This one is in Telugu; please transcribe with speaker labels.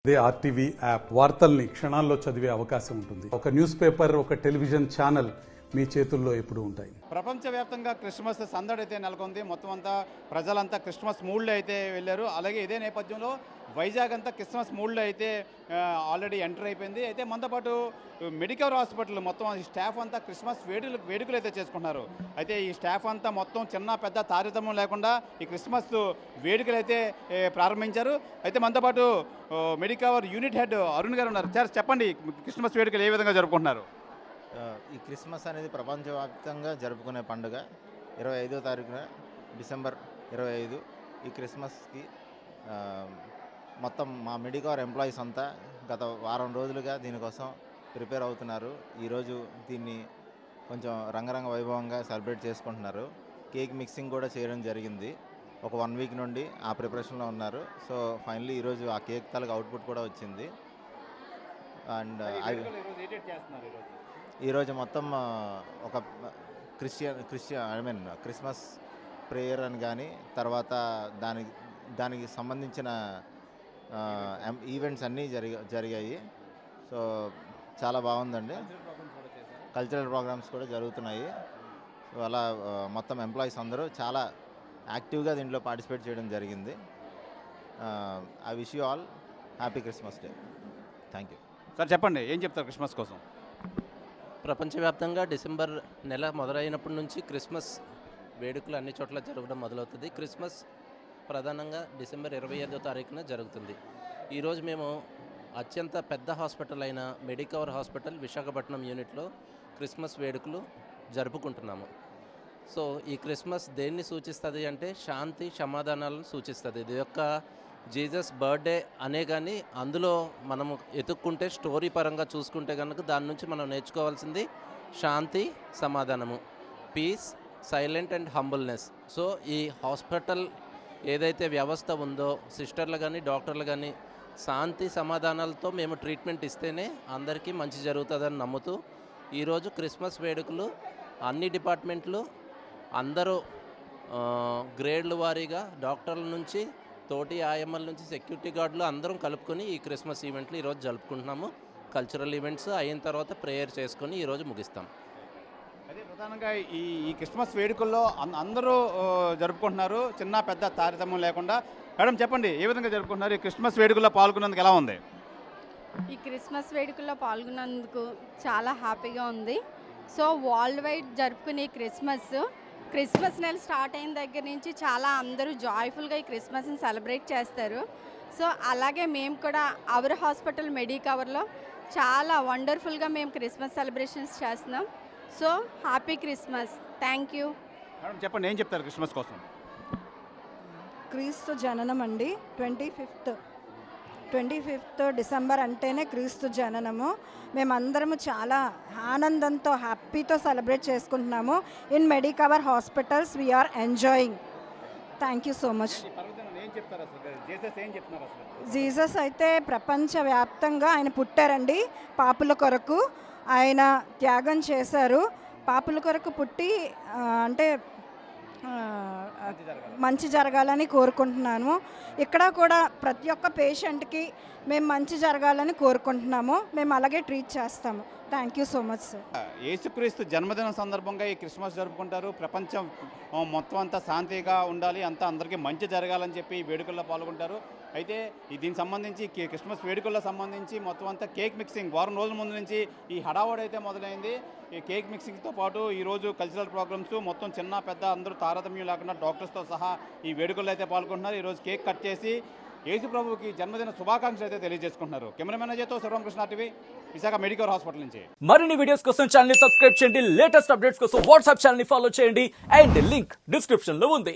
Speaker 1: ఇదే ఆర్టీవీ యాప్ వార్తల్ని క్షణాల్లో చదివే అవకాశం ఉంటుంది. ఒక న్యూస్ పేపర్, ఒక టెలివిజన్ ఛానల్ మీ చేతుల్లో ఎప్పుడూ ఉంటాయి.
Speaker 2: ప్రపంచవ్యాప్తంగా క్రిస్మస్ సందడి అయితే నెలకొంది. మొత్తం అంతా ప్రజలంతా క్రిస్మస్ మూడ్లో అయితే వెళ్ళారు. అలాగే ఇదే నేపథ్యంలో వైజాగ్ అంతా క్రిస్మస్ మూడ్లో అయితే ఆల్రెడీ ఎంటర్ అయిపోయింది. అయితే మనతో పాటు మెడికవర్ హాస్పిటల్ మొత్తం స్టాఫ్ అంతా క్రిస్మస్ వేడుకలు అయితే చేసుకుంటున్నారు. అయితే ఈ స్టాఫ్ అంతా మొత్తం చిన్న పెద్ద తారతమ్యం లేకుండా ఈ క్రిస్మస్ వేడుకలు అయితే ప్రారంభించారు. అయితే మనతో పాటు మెడికవర్ యూనిట్ హెడ్ అరుణ్ గారు ఉన్నారు. సార్ చెప్పండి, క్రిస్మస్ వేడుకలు ఏ విధంగా జరుపుకుంటున్నారు?
Speaker 3: ఈ క్రిస్మస్ అనేది ప్రపంచవ్యాప్తంగా జరుపుకునే పండుగ. 25వ తారీఖున డిసెంబర్ 25 ఈ క్రిస్మస్కి మొత్తం మా మెడికవర్ ఎంప్లాయీస్ అంతా గత వారం రోజులుగా దీనికోసం ప్రిపేర్ అవుతున్నారు. ఈరోజు దీన్ని కొంచెం రంగరంగ వైభవంగా సెలబ్రేట్ చేసుకుంటున్నారు. కేక్ మిక్సింగ్ కూడా చేయడం జరిగింది. ఒక 1 వీక్ నుండి ఆ ప్రిపరేషన్లో ఉన్నారు. సో ఫైనల్లీ ఈరోజు ఆ కేక్ తాలూకు అవుట్పుట్ కూడా వచ్చింది. అండ్ ఈరోజు మొత్తం ఒక క్రిస్మస్ ప్రేయర్ అని కానీ తర్వాత దానికి సంబంధించిన ఈవెంట్స్ అన్నీ జరిగాయి. సో చాలా బాగుందండి. కల్చరల్ ప్రోగ్రామ్స్ కూడా జరుగుతున్నాయి. సో అలా మొత్తం ఎంప్లాయీస్ అందరూ చాలా యాక్టివ్గా దీంట్లో పార్టిసిపేట్ చేయడం జరిగింది. I wish you all happy Christmas day. Thank you.
Speaker 2: Sir చెప్పండి, ఏం చెప్తారు క్రిస్మస్ కోసం?
Speaker 4: ప్రపంచవ్యాప్తంగా డిసెంబర్ నెల మొదలైనప్పటి నుంచి క్రిస్మస్ వేడుకలు అన్ని చోట్ల జరగడం మొదలవుతుంది. క్రిస్మస్ ప్రధానంగా డిసెంబర్ 25వ తారీఖున జరుగుతుంది. ఈరోజు మేము అత్యంత పెద్ద హాస్పిటల్ అయిన మెడికవర్ హాస్పిటల్ విశాఖపట్నం యూనిట్లో క్రిస్మస్ వేడుకలు జరుపుకుంటున్నాము. సో ఈ క్రిస్మస్ దేన్ని సూచిస్తుంది అంటే శాంతి సమాధానాలను సూచిస్తుంది. ఇది యొక్క జీసస్ బర్త్డే అనే కానీ అందులో మనము ఎతుక్కుంటే స్టోరీ పరంగా చూసుకుంటే కనుక దాని నుంచి మనం నేర్చుకోవాల్సింది శాంతి సమాధానము, peace, silent and humbleness. So ఈ హాస్పిటల్ ఏదైతే వ్యవస్థ ఉందో సిస్టర్లు కానీ డాక్టర్లు కానీ శాంతి సమాధానాలతో మేము ట్రీట్మెంట్ ఇస్తేనే అందరికీ మంచి జరుగుతుందని నమ్ముతూ ఈరోజు క్రిస్మస్ వేడుకలు అన్ని డిపార్ట్మెంట్లు అందరూ గ్రేడ్ల వారీగా డాక్టర్ల నుంచి తోటి ఆయమ్మల నుంచి సెక్యూరిటీ గార్డులు అందరం కలుపుకొని ఈ క్రిస్మస్ ఈవెంట్లు ఈరోజు జరుపుకుంటున్నాము. కల్చరల్ ఈవెంట్స్ అయిన తర్వాత ప్రేయర్ చేసుకొని ఈరోజు ముగిస్తాం.
Speaker 2: అదే ప్రధానంగా ఈ క్రిస్మస్ వేడుకల్లో అందరూ జరుపుకుంటున్నారు, చిన్న పెద్ద తారతమ్యం లేకుండా. మేడం చెప్పండి, ఏ విధంగా జరుపుకుంటున్నారు? ఈ క్రిస్మస్ వేడుకల్లో పాల్గొన్నందుకు ఎలా ఉంది?
Speaker 5: ఈ క్రిస్మస్ వేడుకల్లో పాల్గొన్నందుకు చాలా హ్యాపీగా ఉంది. సో వరల్డ్ వైడ్ జరుపుకునే క్రిస్మస్ నెల స్టార్ట్ అయిన దగ్గర నుంచి చాలా అందరూ జాయ్ఫుల్గా ఈ క్రిస్మస్ని సెలబ్రేట్ చేస్తారు. సో అలాగే మేము కూడా అవర్ హాస్పిటల్ మెడికవర్లో చాలా వండర్ఫుల్గా మేము క్రిస్మస్ సెలబ్రేషన్స్ చేస్తున్నాం. So happy Christmas. Thank you.
Speaker 2: Madam చెప్పండి, ఏం చెప్తారు క్రిస్మస్ కోసం?
Speaker 6: క్రీస్తు జననం అండి. 25th డిసెంబర్ అంటేనే క్రీస్తు జననము. మేమందరము చాలా ఆనందంతో హ్యాపీతో సెలబ్రేట్ చేసుకుంటున్నాము. In Medicover Hospitals we are enjoying. Thank you so much. Jesus అయితే ప్రపంచవ్యాప్తంగా ఆయన పుట్టారండి. పాపుల కొరకు ఆయన త్యాగం చేశారు. పాపుల కొరకు పుట్టి అంటే మంచి జరగాలని కోరుకుంటున్నాను. ఇక్కడ కూడా ప్రతి ఒక్క పేషెంట్కి మేము మంచి జరగాలని కోరుకుంటున్నాము. మేము అలాగే ట్రీట్ చేస్తాము. Thank you so much sir.
Speaker 2: యేసుక్రీస్తు జన్మదినం సందర్భంగా ఈ క్రిస్మస్ జరుపుకుంటారు. ప్రపంచం మొత్తం అంతా శాంతిగా ఉండాలి, అంతా అందరికీ మంచి జరగాలని చెప్పి ఈ వేడుకల్లో పాల్గొంటారు. అయితే దీనికి సంబంధించి క్రిస్మస్ వేడుకల్లో సంబంధించి మొత్తం అంతా కేక్ మిక్సింగ్ వారం రోజుల ముందు నుంచి ఈ హడావుడి అయితే మొదలైంది. ఈ కేక్ మిక్సింగ్తో పాటు ఈరోజు కల్చరల్ ప్రోగ్రామ్స్ మొత్తం చిన్న పెద్ద అందరూ తారతమ్యం లేకుండా డాక్టర్స్తో సహా ఈ వేడుకల్లో అయితే పాల్గొంటున్నారు. ఈరోజు కేక్ కట్ చేసి యేసు ప్రభుకి జన్మదిన శుభాకాంక్షలు అయితే తెలియజేసుకుంటున్నారు. కెమెరామెన్ అజయ్తో Sivaramakrishna, TV Visakha Medicover hospital నుంచి.
Speaker 7: మరిన్ని వీడియోస్ కోసం ఛానల్ ని సబ్స్క్రైబ్ చేయండి. లేటెస్ట్ అప్డేట్స్ కోసం వాట్సాప్ ఛానల్ ని ఫాలో చేయండి. అండ్ లింక్ డిస్క్రిప్షన్ లో ఉంది.